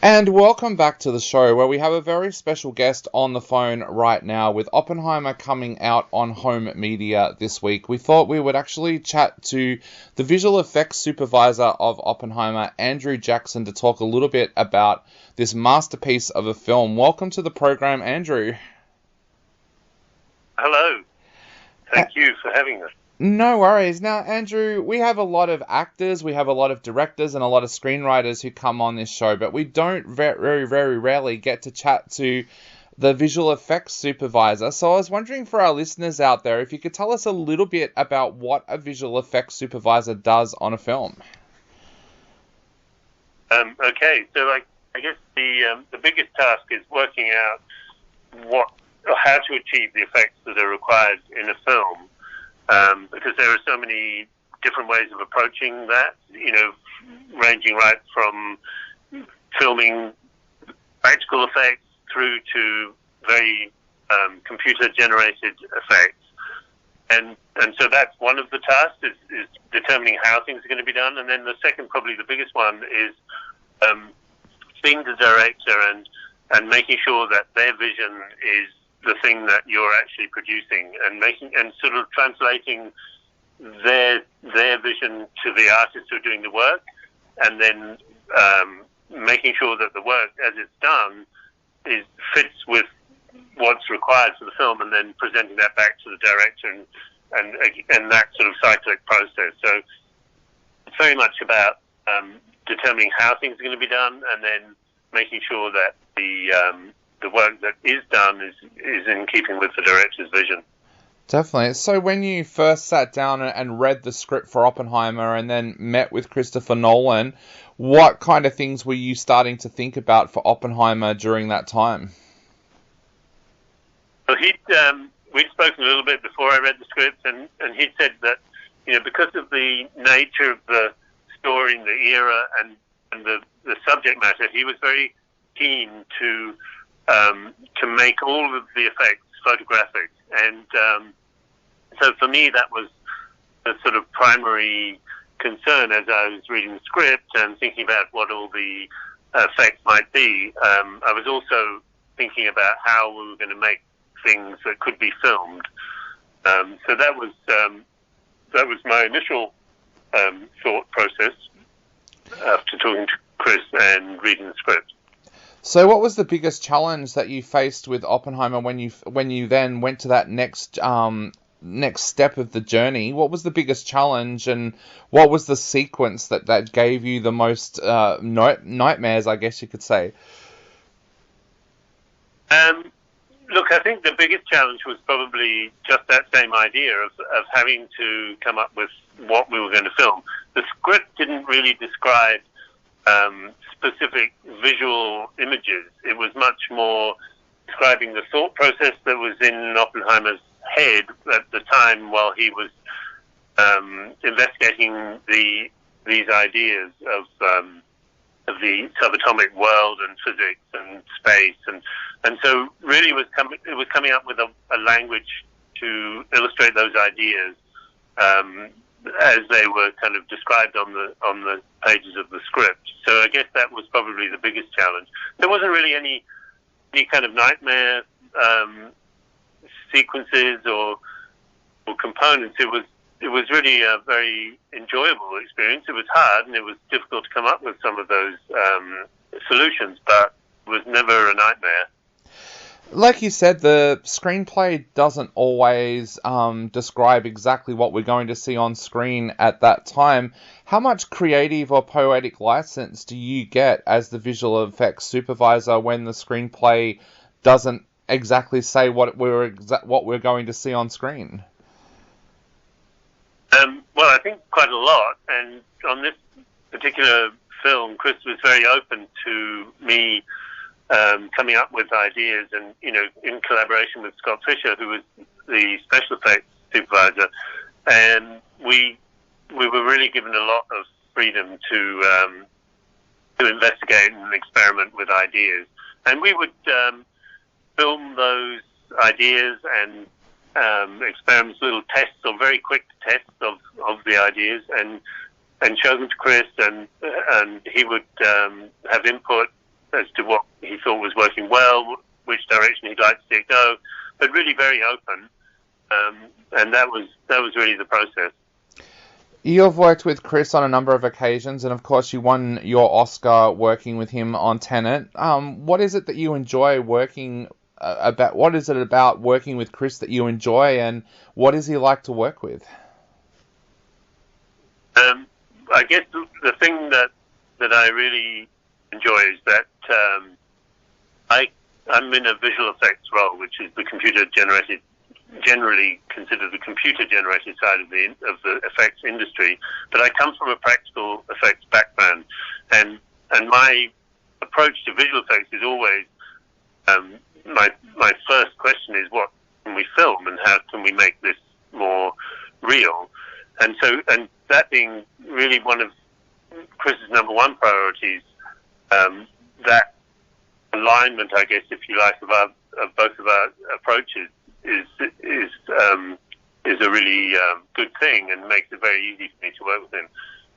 And welcome back to the show where we have a very special guest on the phone right now with Oppenheimer coming out on home media this week. We thought we would actually chat to the visual effects supervisor of Oppenheimer, Andrew Jackson, to talk a little bit about this masterpiece of a film. Welcome to the program, Andrew. Hello. Thank you for having us. No worries. Now, Andrew, we have a lot of actors, we have a lot of directors and a lot of screenwriters who come on this show, but we don't very, very rarely get to chat to the visual effects supervisor. So I was wondering for our listeners out there, if you could tell us a little bit about what a visual effects supervisor does on a film. Okay, so I guess the biggest task is working out how to achieve the effects that are required in a film. Because there are so many different ways of approaching that, ranging right from filming practical effects through to very computer-generated effects. And so that's one of the tasks, is determining how things are going to be done. And then the second, probably the biggest one, is seeing the director and making sure that their vision is the thing that you're actually producing, and sort of translating their vision to the artists who are doing the work, and then making sure that the work as it's done fits with what's required for the film, and then presenting that back to the director and that sort of cyclic process. So it's very much about determining how things are going to be done, and then making sure that the work that is done is in keeping with the director's vision. Definitely. So when you first sat down and read the script for Oppenheimer and then met with Christopher Nolan, what kind of things were you starting to think about for Oppenheimer during that time? Well, we'd spoken a little bit before I read the script, and he'd said that, because of the nature of the story and the era and the subject matter, he was very keen to make all of the effects photographic. And so for me, that was the sort of primary concern as I was reading the script and thinking about what all the effects might be. I was also thinking about how we were going to make things that could be filmed. So that was my initial thought process after talking to Chris and reading the script. So what was the biggest challenge that you faced with Oppenheimer when you then went to that next step of the journey? What was the biggest challenge, and what was the sequence that gave you the most nightmares, I guess you could say? Look, I think the biggest challenge was probably just that same idea of having to come up with what we were going to film. The script didn't really describe specific visual images. It was much more describing the thought process that was in Oppenheimer's head at the time while he was investigating these ideas of the subatomic world and physics and space, and so really it was coming up with a language to illustrate those ideas as they were kind of described on the pages of the script. So I guess that was probably the biggest challenge. There wasn't really any kind of nightmare sequences or components. It was really a very enjoyable experience. It was hard and it was difficult to come up with some of those solutions, but it was never a nightmare. Like you said, the screenplay doesn't always describe exactly what we're going to see on screen at that time. How much creative or poetic license do you get as the visual effects supervisor when the screenplay doesn't exactly say what we're going to see on screen? Well, I think quite a lot. And on this particular film, Chris was very open to me coming up with ideas, and in collaboration with Scott Fisher, who was the special effects supervisor, and we were really given a lot of freedom to investigate and experiment with ideas, and we would film those ideas and experiments, little tests or very quick tests of the ideas, and show them to Chris, and he would have input as to what he thought was working well, which direction he'd like to see it go, but really very open. And that was really the process. You've worked with Chris on a number of occasions, and of course you won your Oscar working with him on Tenet. What is it that you enjoy working about? What is it about working with Chris that you enjoy, and what is he like to work with? I guess the thing that I really enjoy is that I'm in a visual effects role, which is the computer-generated, generally considered the computer-generated side of the effects industry. But I come from a practical effects background, and my approach to visual effects is always my first question is, what can we film, and how can we make this more real? And that being really one of Chris's number one priorities, that alignment, I guess, if you like, of both of our approaches is a really good thing, and makes it very easy for me to work with him.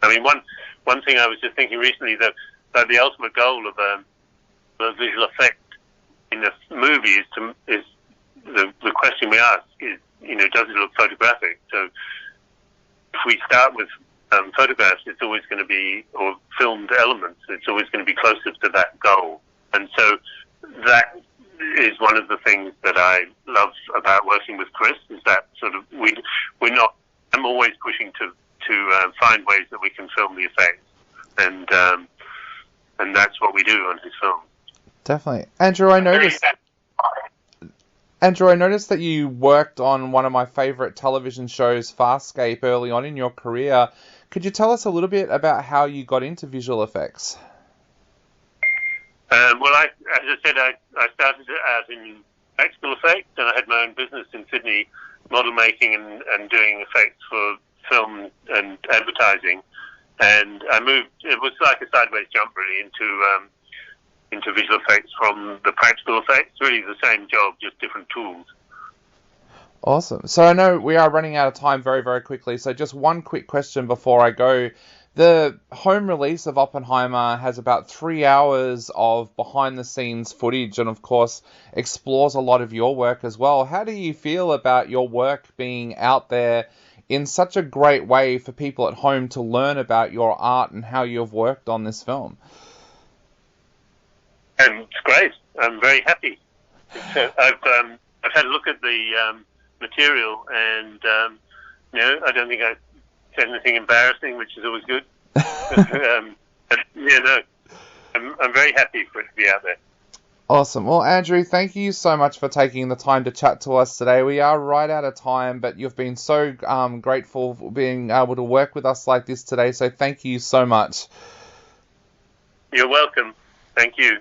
I mean, one thing I was just thinking recently, that the ultimate goal of a visual effect in a movie is the question we ask is, does it look photographic? So if we start with photographs, it's always going to be, or filmed elements, it's always going to be closest to that goal. And so that is one of the things that I love about working with Chris, is that sort of I'm always pushing to find ways that we can film the effects, and that's what we do on his film. Definitely. Andrew, I noticed that you worked on one of my favourite television shows, Farscape, early on in your career. Could you tell us a little bit about how you got into visual effects? Well, as I said, I started out in practical effects, and I had my own business in Sydney, model making and doing effects for film and advertising. And I moved. It was like a sideways jump, really, into visual effects from the practical effects. Really the same job, just different tools. Awesome. So I know we are running out of time very, very quickly, so just one quick question before I go. The home release of Oppenheimer has about 3 hours of behind-the-scenes footage, and of course explores a lot of your work as well. How do you feel about your work being out there in such a great way for people at home to learn about your art and how you've worked on this film? And it's great. I'm very happy. I've had a look at the material, and I don't think I said anything embarrassing, which is always good. I'm very happy for it to be out there. Awesome. Well, Andrew, thank you so much for taking the time to chat to us today. We are right out of time, but you've been so grateful for being able to work with us like this today, so thank you so much. You're welcome. Thank you.